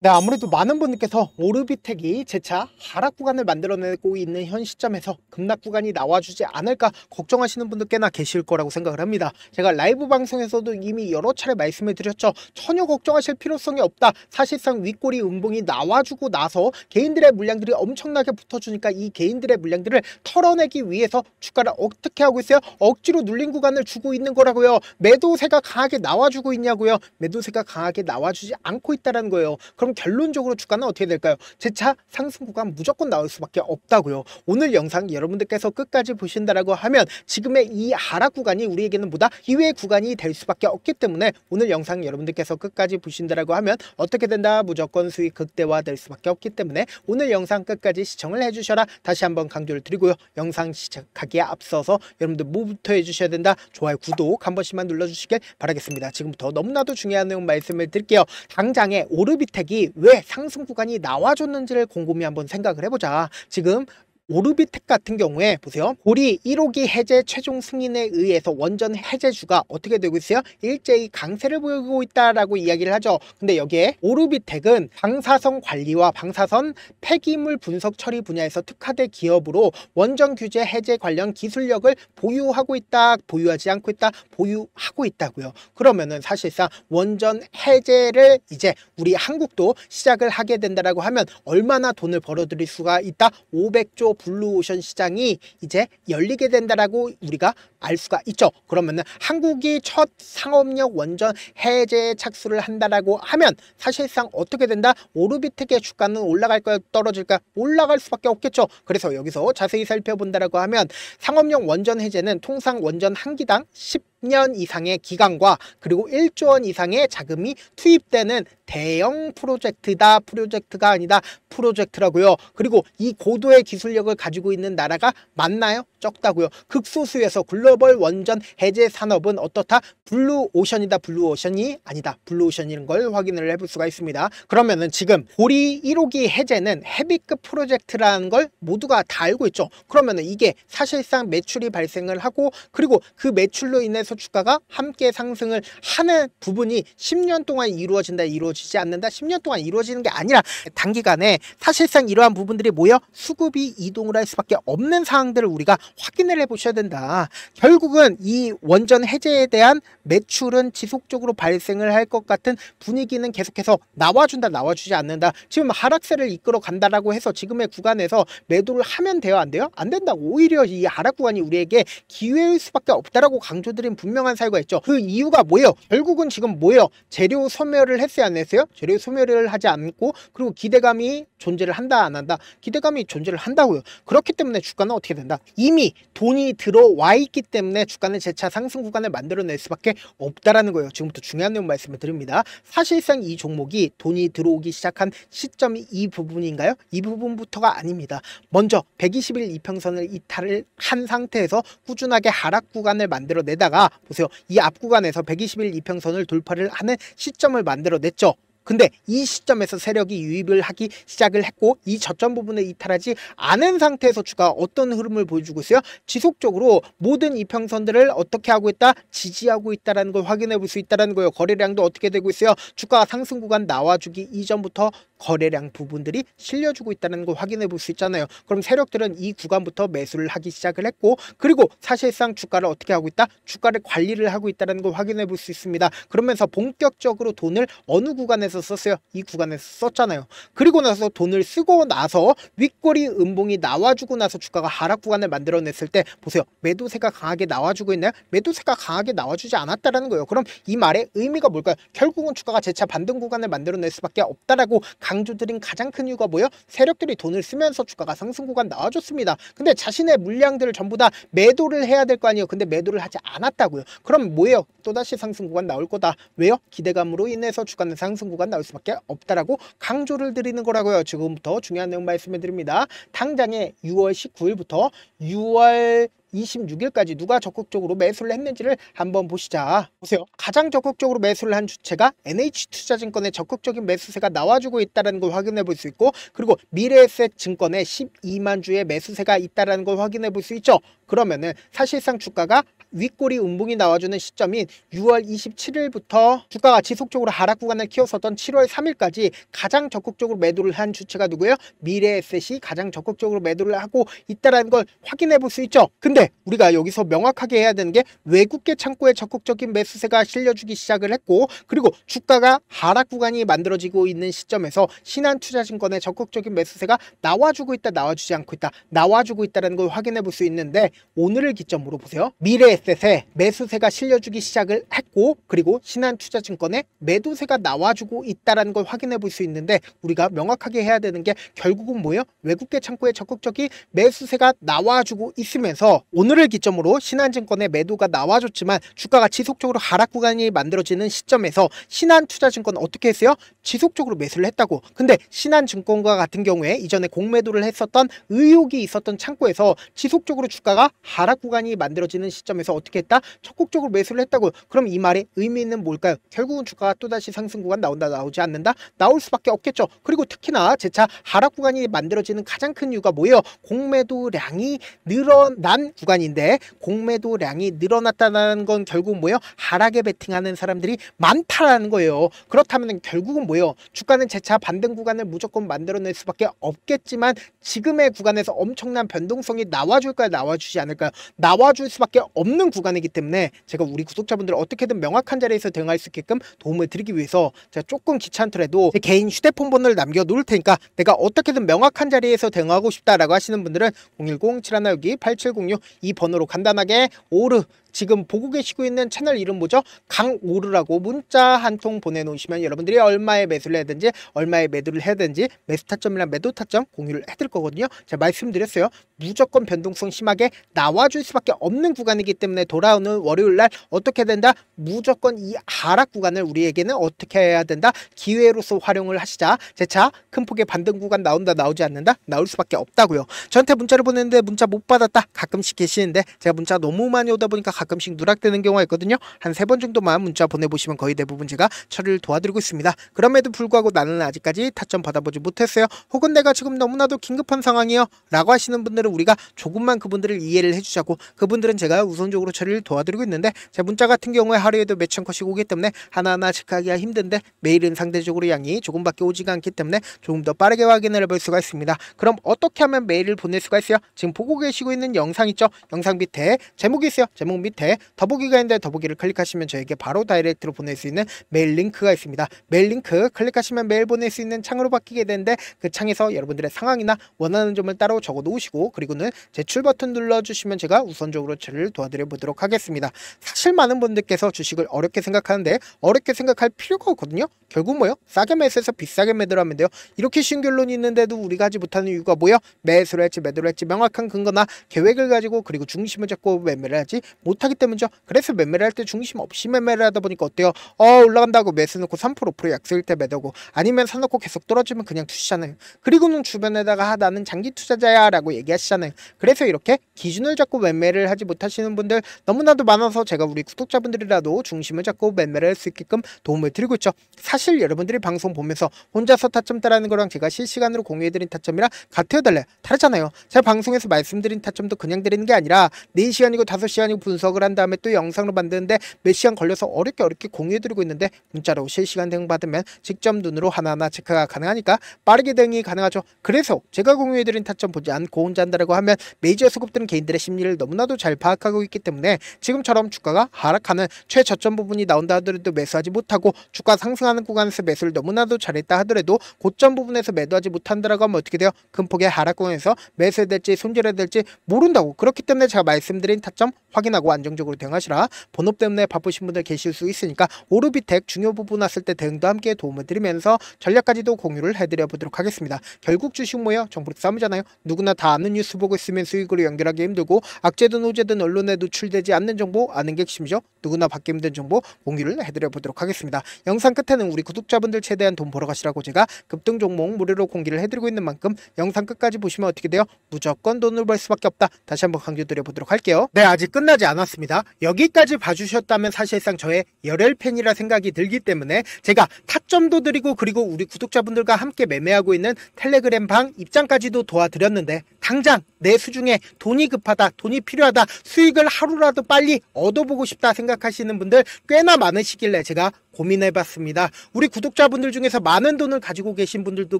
네, 아무래도 많은 분들께서 오르비텍이 재차 하락 구간을 만들어내고 있는 현 시점에서 급락 구간이 나와주지 않을까 걱정하시는 분들 꽤나 계실 거라고 생각을 합니다. 제가 라이브 방송에서도 이미 여러 차례 말씀을 드렸죠. 전혀 걱정하실 필요성이 없다. 사실상 윗꼬리 음봉이 나와주고 나서 개인들의 물량들이 엄청나게 붙어주니까 이 개인들의 물량들을 털어내기 위해서 주가를 어떻게 하고 있어요? 억지로 눌린 구간을 주고 있는 거라고요. 매도세가 강하게 나와주고 있냐고요. 매도세가 강하게 나와주지 않고 있다는 거예요. 그럼 결론적으로 주가는 어떻게 될까요? 재차 상승 구간 무조건 나올 수밖에 없다고요. 오늘 영상 여러분들께서 끝까지 보신다라고 하면 지금의 이 하락 구간이 우리에게는 뭐다? 기회 구간이 될 수밖에 없기 때문에 오늘 영상 여러분들께서 끝까지 보신다라고 하면 어떻게 된다? 무조건 수익 극대화될 수밖에 없기 때문에 오늘 영상 끝까지 시청을 해주셔라. 다시 한번 강조를 드리고요. 영상 시작하기에 앞서서 여러분들 뭐부터 해주셔야 된다? 좋아요, 구독 한 번씩만 눌러주시길 바라겠습니다. 지금부터 너무나도 중요한 내용 말씀을 드릴게요. 당장에 오르비텍이 왜 상승 구간이 나와줬는지를 곰곰이 한번 생각을 해보자. 지금 오르비텍 같은 경우에 보세요. 고리 1호기 해제 최종 승인에 의해서 원전 해제주가 어떻게 되고 있어요? 일제히 강세를 보이고 있다라고 이야기를 하죠. 근데 여기에 오르비텍은 방사선 관리와 방사선 폐기물 분석 처리 분야에서 특화된 기업으로 원전 규제 해제 관련 기술력을 보유하고 있다, 보유하지 않고 있다, 보유하고 있다고요. 그러면은 사실상 원전 해제를 이제 우리 한국도 시작을 하게 된다라고 하면 얼마나 돈을 벌어들일 수가 있다? 500조 블루오션 시장이 이제 열리게 된다라고 우리가 알 수가 있죠. 그러면은 한국이 첫 상업용 원전 해제에 착수를 한다라고 하면 사실상 어떻게 된다? 오르비텍의 주가는 올라갈까요? 떨어질까요? 올라갈 수밖에 없겠죠. 그래서 여기서 자세히 살펴본다라고 하면 상업용 원전 해제는 통상 원전 한 기당 10년 이상의 기간과 그리고 1조 원 이상의 자금이 투입되는 대형 프로젝트다. 프로젝트가 아니다. 프로젝트라고요. 그리고 이 고도의 기술력을 가지고 있는 나라가 많나요? 적다고요. 극소수에서 글로벌 원전 해제 산업은 어떻다? 블루오션이다. 블루오션이 아니다. 블루오션이라는 걸 확인을 해볼 수가 있습니다. 그러면은 지금 고리 1호기 해제는 헤비급 프로젝트라는 걸 모두가 다 알고 있죠. 그러면은 이게 사실상 매출이 발생을 하고 그리고 그 매출로 인해서 주가가 함께 상승을 하는 부분이 10년 동안 이루어진다, 이루어지지 않는다, 10년 동안 이루어지는 게 아니라 단기간에 사실상 이러한 부분들이 모여 수급이 이동을 할 수밖에 없는 상황들을 우리가 확인을 해 보셔야 된다. 결국은 이 원전 해제에 대한 매출은 지속적으로 발생을 할 것 같은 분위기는 계속해서 나와준다, 나와주지 않는다. 지금 하락세를 이끌어 간다라고 해서 지금의 구간에서 매도를 하면 돼요, 안 돼요? 안 된다고. 오히려 이 하락 구간이 우리에게 기회일 수밖에 없다라고 강조드린 분명한 사유가 있죠. 그 이유가 뭐예요? 결국은 지금 뭐예요? 재료 소멸을 했어요, 안 했어요? 재료 소멸을 하지 않고 그리고 기대감이 존재를 한다, 안 한다? 기대감이 존재를 한다고요. 그렇기 때문에 주가는 어떻게 된다? 이미 돈이 들어와 있기 때문에 주가는 재차 상승 구간을 만들어낼 수밖에 없다라는 거예요. 지금부터 중요한 내용 말씀을 드립니다. 사실상 이 종목이 돈이 들어오기 시작한 시점이 이 부분인가요? 이 부분부터가 아닙니다. 먼저 120일 이평선을 이탈을 한 상태에서 꾸준하게 하락 구간을 만들어내다가 보세요. 이 앞 구간에서 120일 이평선을 돌파를 하는 시점을 만들어냈죠. 근데 이 시점에서 세력이 유입을 하기 시작을 했고 이 저점 부분을 이탈하지 않은 상태에서 주가 어떤 흐름을 보여주고 있어요? 지속적으로 모든 이평선들을 어떻게 하고 있다? 지지하고 있다는 걸 확인해 볼 수 있다는 거예요. 거래량도 어떻게 되고 있어요? 주가가 상승 구간 나와주기 이전부터 거래량 부분들이 실려주고 있다는 걸 확인해 볼 수 있잖아요. 그럼 세력들은 이 구간부터 매수를 하기 시작을 했고 그리고 사실상 주가를 어떻게 하고 있다? 주가를 관리를 하고 있다는 걸 확인해 볼 수 있습니다. 그러면서 본격적으로 돈을 어느 구간에서 썼어요? 이 구간에서 썼잖아요. 그리고 나서 돈을 쓰고 나서 윗꼬리 음봉이 나와주고 나서 주가가 하락 구간을 만들어냈을 때 보세요. 매도세가 강하게 나와주고 있나요? 매도세가 강하게 나와주지 않았다라는 거예요. 그럼 이 말의 의미가 뭘까요? 결국은 주가가 재차 반등 구간을 만들어낼 수밖에 없다라고 강조드린 가장 큰 이유가 뭐예요? 세력들이 돈을 쓰면서 주가가 상승 구간 나와줬습니다. 근데 자신의 물량들을 전부 다 매도를 해야 될 거 아니에요. 근데 매도를 하지 않았다고요. 그럼 뭐예요? 또다시 상승 구간 나올 거다. 왜요? 기대감으로 인해서 주가는 상승 구간 나올 수밖에 없다라고 강조를 드리는 거라고요. 지금부터 중요한 내용 말씀해 드립니다. 당장에 6월 19일부터 6월 26일까지 누가 적극적으로 매수를 했는지를 한번 보시자. 보세요. 가장 적극적으로 매수를 한 주체가 NH투자증권의 적극적인 매수세가 나와주고 있다는 걸 확인해 볼 수 있고 그리고 미래에셋증권의 12만 주의 매수세가 있다는 걸 확인해 볼 수 있죠. 그러면은 사실상 주가가 윗꼬리 음봉이 나와주는 시점인 6월 27일부터 주가가 지속적으로 하락 구간을 키웠었던 7월 3일까지 가장 적극적으로 매도를 한 주체가 누구예요? 미래에셋이 가장 적극적으로 매도를 하고 있다는 걸 확인해 볼 수 있죠. 근데 우리가 여기서 명확하게 해야 되는 게 외국계 창구에 적극적인 매수세가 실려주기 시작을 했고, 그리고 주가가 하락 구간이 만들어지고 있는 시점에서 신한투자증권의 적극적인 매수세가 나와주고 있다, 나와주지 않고 있다, 나와주고 있다는 걸 확인해 볼 수 있는데, 오늘을 기점으로 보세요. 미래에셋에 매수세가 실려주기 시작을 했고, 그리고 신한투자증권에 매도세가 나와주고 있다는 걸 확인해 볼 수 있는데, 우리가 명확하게 해야 되는 게 결국은 뭐예요? 외국계 창구에 적극적인 매수세가 나와주고 있으면서 오늘을 기점으로 신한증권의 매도가 나와줬지만 주가가 지속적으로 하락 구간이 만들어지는 시점에서 신한투자증권 어떻게 했어요? 지속적으로 매수를 했다고. 근데 신한증권과 같은 경우에 이전에 공매도를 했었던 의혹이 있었던 창구에서 지속적으로 주가가 하락 구간이 만들어지는 시점에서 어떻게 했다? 적극적으로 매수를 했다고. 그럼 이 말의 의미는 뭘까요? 결국은 주가가 또다시 상승 구간 나온다, 나오지 않는다? 나올 수밖에 없겠죠. 그리고 특히나 재차 하락 구간이 만들어지는 가장 큰 이유가 뭐예요? 공매도량이 늘어난 구간인데, 공매도량이 늘어났다는 건 결국 뭐예요? 하락에 베팅하는 사람들이 많다라는 거예요. 그렇다면 결국은 뭐예요? 주가는 재차 반등 구간을 무조건 만들어낼 수밖에 없겠지만 지금의 구간에서 엄청난 변동성이 나와줄까요? 나와주지 않을까요? 나와줄 수밖에 없는 구간이기 때문에 제가 우리 구독자분들 어떻게든 명확한 자리에서 대응할 수 있게끔 도움을 드리기 위해서 제가 조금 귀찮더라도 제 개인 휴대폰 번호를 남겨놓을 테니까 내가 어떻게든 명확한 자리에서 대응하고 싶다라고 하시는 분들은 010-7162-8706 이 번호로 간단하게 오르, 지금 보고 계시고 있는 채널 이름 뭐죠? 강오르라고 문자 한 통 보내놓으시면 여러분들이 얼마에 매수를 해야되는지, 얼마에 매도를 해야 되는지, 매수 타점이랑 매도 타점 공유를 해드릴 거거든요. 제가 말씀드렸어요. 무조건 변동성 심하게 나와줄 수밖에 없는 구간이기 때문에 돌아오는 월요일날 어떻게 된다? 무조건 이 하락 구간을 우리에게는 어떻게 해야 된다? 기회로서 활용을 하시자. 재차 큰 폭의 반등 구간 나온다, 나오지 않는다? 나올 수밖에 없다고요. 저한테 문자를 보냈는데 문자 못 받았다 가끔씩 계시는데, 제가 문자 너무 많이 오다 보니까 가끔씩 누락되는 경우가 있거든요. 한 3번 정도만 문자 보내보시면 거의 대부분 제가 처리를 도와드리고 있습니다. 그럼에도 불구하고 나는 아직까지 타점 받아보지 못했어요. 혹은 내가 지금 너무나도 긴급한 상황이요 라고 하시는 분들은 우리가 조금만 그분들을 이해를 해주자고, 그분들은 제가 우선적으로 처리를 도와드리고 있는데, 제 문자 같은 경우에 하루에도 몇천 컷씩 오기 때문에 하나하나 체크하기가 힘든데, 메일은 상대적으로 양이 조금밖에 오지가 않기 때문에 조금 더 빠르게 확인을 해볼 수가 있습니다. 그럼 어떻게 하면 메일을 보낼 수가 있어요? 지금 보고 계시고 있는 영상 있죠? 영상 밑에 제목이 있어요. 제목 밑에 더보기가 있는데 더보기를 클릭하시면 저에게 바로 다이렉트로 보낼 수 있는 메일 링크가 있습니다. 메일 링크 클릭하시면 메일 보낼 수 있는 창으로 바뀌게 되는데, 그 창에서 여러분들의 상황이나 원하는 점을 따로 적어 놓으시고, 그리고는 제출 버튼 눌러주시면 제가 우선적으로 처리를 도와드려 보도록 하겠습니다. 사실 많은 분들께서 주식을 어렵게 생각하는데 어렵게 생각할 필요가 없거든요. 결국 뭐요? 싸게 매수해서 비싸게 매도를 하면 돼요. 이렇게 쉬운 결론이 있는데도 우리가 하지 못하는 이유가 뭐예요? 매수를 할지 매도를 할지 명확한 근거나 계획을 가지고, 그리고 중심을 잡고 매매를 하지 못하기 때문이죠. 그래서 매매를 할 때 중심 없이 매매를 하다 보니까 어때요? 올라간다고 매수 넣고 3% 5% 약속일 때 매도고, 아니면 사놓고 계속 떨어지면 그냥 투시잖아요. 그리고는 주변에다가 나는 장기 투자자야 라고 얘기하시잖아요. 그래서 이렇게 기준을 잡고 매매를 하지 못하시는 분들 너무나도 많아서 제가 우리 구독자분들이라도 중심을 잡고 매매를 할 수 있게끔 도움을 드리고 있죠. 사실 여러분들이 방송 보면서 혼자서 타점 따라하는 거랑 제가 실시간으로 공유해드린 타점이랑 같아요, 달라요? 다르잖아요. 제가 방송에서 말씀드린 타점도 그냥 드리는 게 아니라 4시간이고 5시간이고 분석을 한 다음에 또 영상으로 만드는데 몇 시간 걸려서 어렵게 공유해드리고 있는데, 문자로 실시간 대응 받으면 직접 눈으로 하나하나 체크가 가능하니까 빠르게 대응이 가능하죠. 그래서 제가 공유해드린 타점 보지 않고 혼자 한다라고 하면 메이저 수급들은 개인들의 심리를 너무나도 잘 파악하고 있기 때문에 지금처럼 주가가 하락하는 최저점 부분이 나온다 하더라도 매수하지 못하고, 주가 상승하는 구간에서 매수를 너무나도 잘했다 하더라도 고점 부분에서 매도하지 못한다라고 하면 어떻게 돼요? 큰 폭의 하락 구간에서 매수해야 될지 손절해야 될지 모른다고. 그렇기 때문에 제가 말씀드린 타점 확인하고 안정적으로 대응하시라. 본업 때문에 바쁘신 분들 계실 수 있으니까 오르비텍 중요 부분 왔을 때 대응도 함께 도움을 드리면서 전략까지도 공유를 해드려 보도록 하겠습니다. 결국 주식 뭐예요? 정보력 싸움이잖아요. 누구나 다 아는 뉴스 보고 있으면 수익으로 연결하기 힘들고, 악재든 호재든 언론에 노출되지 않는 정보 아는 게 핵심이죠. 누구나 받기 힘든 정보 공유를 해드려 보도록 하겠습니다. 영상 끝에는 우리 구독자분들 최대한 돈 벌어 가시라고 제가 급등 종목 무료로 공개를 해드리고 있는 만큼 영상 끝까지 보시면 어떻게 돼요? 무조건 돈을 벌 수밖에 없다. 다시 한번 강조드려 보도록 할게요. 네, 아직 끝나지 않았습니다. 여기까지 봐주셨다면 사실상 저의 열혈팬이라 생각이 들기 때문에 제가 타점도 드리고, 그리고 우리 구독자분들과 함께 매매하고 있는 텔레그램 방 입장까지도 도와드렸는데, 당장 내 수중에 돈이 급하다, 돈이 필요하다, 수익을 하루라도 빨리 얻어보고 싶다 생각하시는 분들 꽤나 많으시길래 제가 고민해봤습니다. 우리 구독자분들 중에서 많은 돈을 가지고 계신 분들도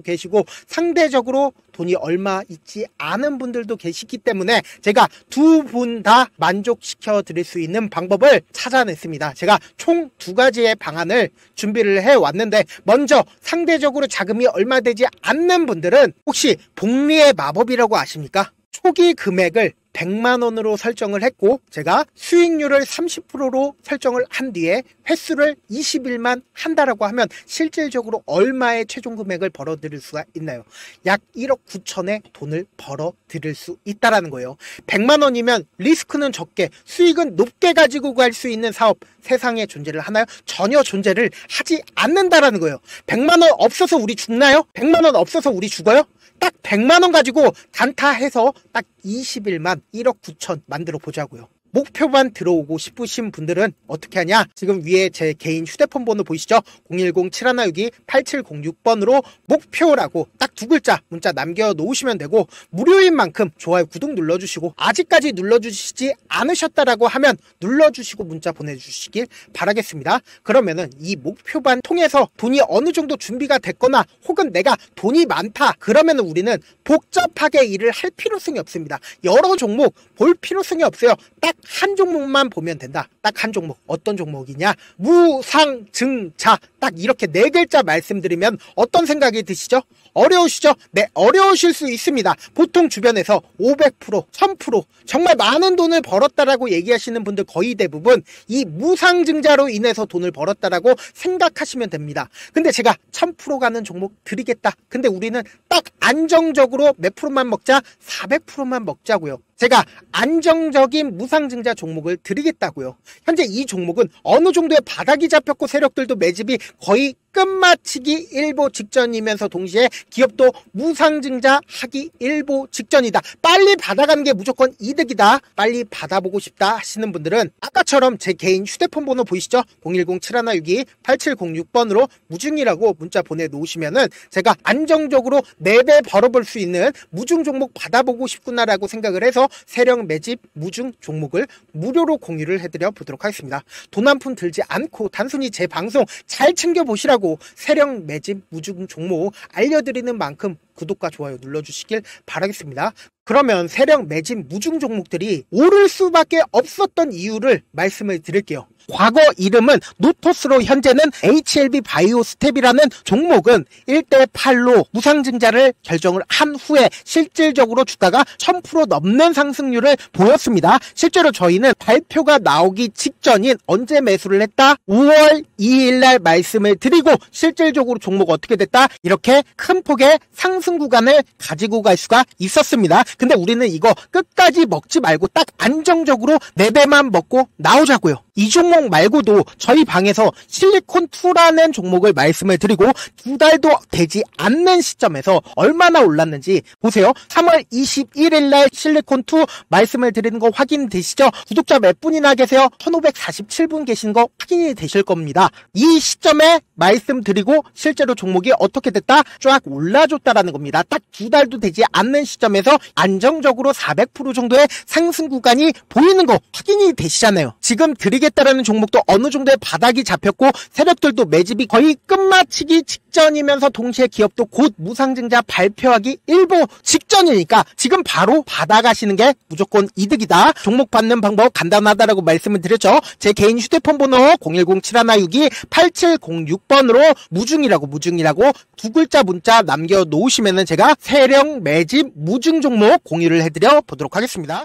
계시고 상대적으로 돈이 얼마 있지 않은 분들도 계시기 때문에 제가 두 분 다 만족시켜 드릴 수 있는 방법을 찾아냈습니다. 제가 총 2가지의 방안을 준비를 해왔는데, 먼저 상대적으로 자금이 얼마 되지 않는 분들은 혹시 복리의 마법이라고 아십니까? 초기 금액을 100만 원으로 설정을 했고 제가 수익률을 30%로 설정을 한 뒤에 횟수를 20일만 한다라고 하면 실질적으로 얼마의 최종 금액을 벌어들일 수가 있나요? 약 1억 9천의 돈을 벌어들일 수 있다라는 거예요. 100만 원이면 리스크는 적게 수익은 높게 가지고 갈 수 있는 사업, 세상에 존재를 하나요? 전혀 존재를 하지 않는다라는 거예요. 100만 원 없어서 우리 죽나요? 100만 원 없어서 우리 죽어요? 딱 100만 원 가지고 단타해서 딱 20일만 1억 9천 만들어 보자고요. 목표만 들어오고 싶으신 분들은 어떻게 하냐? 지금 위에 제 개인 휴대폰 번호 보이시죠? 010-7162-8706번으로 목표라고 딱 2글자 문자 남겨놓으시면 되고, 무료인 만큼 좋아요, 구독 눌러주시고, 아직까지 눌러주시지 않으셨다라고 하면 눌러주시고 문자 보내주시길 바라겠습니다. 그러면은 이 목표반 통해서 돈이 어느 정도 준비가 됐거나 혹은 내가 돈이 많다 그러면은 우리는 복잡하게 일을 할 필요성이 없습니다. 여러 종목 볼 필요성이 없어요. 딱 한 종목만 보면 된다. 딱 한 종목. 어떤 종목이냐? 무상증자. 딱 이렇게 4글자 말씀드리면 어떤 생각이 드시죠? 어려우시죠? 네, 어려우실 수 있습니다. 보통 주변에서 500%, 1000% 정말 많은 돈을 벌었다라고 얘기하시는 분들 거의 대부분 이 무상증자로 인해서 돈을 벌었다라고 생각하시면 됩니다. 근데 제가 1000% 가는 종목 드리겠다. 근데 우리는 딱 안정적으로 몇 프로만 먹자? 400%만 먹자고요. 제가 안정적인 무상증자 종목을 드리겠다고요. 현재 이 종목은 어느 정도의 바닥이 잡혔고 세력들도 매집이 거의 끝마치기 일보 직전이면서 동시에 기업도 무상증자 하기 일보 직전이다. 빨리 받아가는 게 무조건 이득이다. 빨리 받아보고 싶다 하시는 분들은 아까처럼 제 개인 휴대폰 번호 보이시죠? 010-7162-8706번으로 무중이라고 문자 보내놓으시면은 제가 안정적으로 4배 벌어볼 수 있는 무중 종목 받아보고 싶구나라고 생각을 해서 세력 매집 무중 종목을 무료로 공유를 해드려 보도록 하겠습니다. 돈 한 푼 들지 않고 단순히 제 방송 잘 챙겨보시라고 세력 매집 무중 종목 알려드리는 만큼 구독과 좋아요 눌러주시길 바라겠습니다. 그러면 세력 매집 무중 종목들이 오를 수밖에 없었던 이유를 말씀을 드릴게요. 과거 이름은 노토스로 현재는 HLB 바이오스텝이라는 종목은 1대8로 무상증자를 결정을 한 후에 실질적으로 주가가 1000% 넘는 상승률을 보였습니다. 실제로 저희는 발표가 나오기 직전인 언제 매수를 했다? 5월 2일날 말씀을 드리고 실질적으로 종목 어떻게 됐다? 이렇게 큰 폭의 상승 구간을 가지고 갈 수가 있었습니다. 근데 우리는 이거 끝까지 먹지 말고 딱 안정적으로 4배만 먹고 나오자고요. 이 종목 말고도 저희 방에서 실리콘2라는 종목을 말씀을 드리고 2달도 되지 않는 시점에서 얼마나 올랐는지 보세요. 3월 21일 날 실리콘2 말씀을 드리는 거 확인되시죠? 구독자 몇 분이나 계세요? 1547분 계신 거 확인이 되실 겁니다. 이 시점에 말씀드리고 실제로 종목이 어떻게 됐다? 쫙 올라줬다라는 겁니다. 딱 2달도 되지 않는 시점에서 안정적으로 400% 정도의 상승 구간이 보이는 거 확인이 되시잖아요. 지금 드리겠다라는 종목도 어느 정도의 바닥이 잡혔고 세력들도 매집이 거의 끝마치기 직전이면서 동시에 기업도 곧 무상증자 발표하기 일보 직전이니까 지금 바로 받아가시는 게 무조건 이득이다. 종목 받는 방법 간단하다라고 말씀을 드렸죠. 제 개인 휴대폰 번호 010-7162-8706번으로 무중이라고 2글자 문자 남겨놓으시면은 제가 세력 매집 무중 종목 공유를 해드려 보도록 하겠습니다.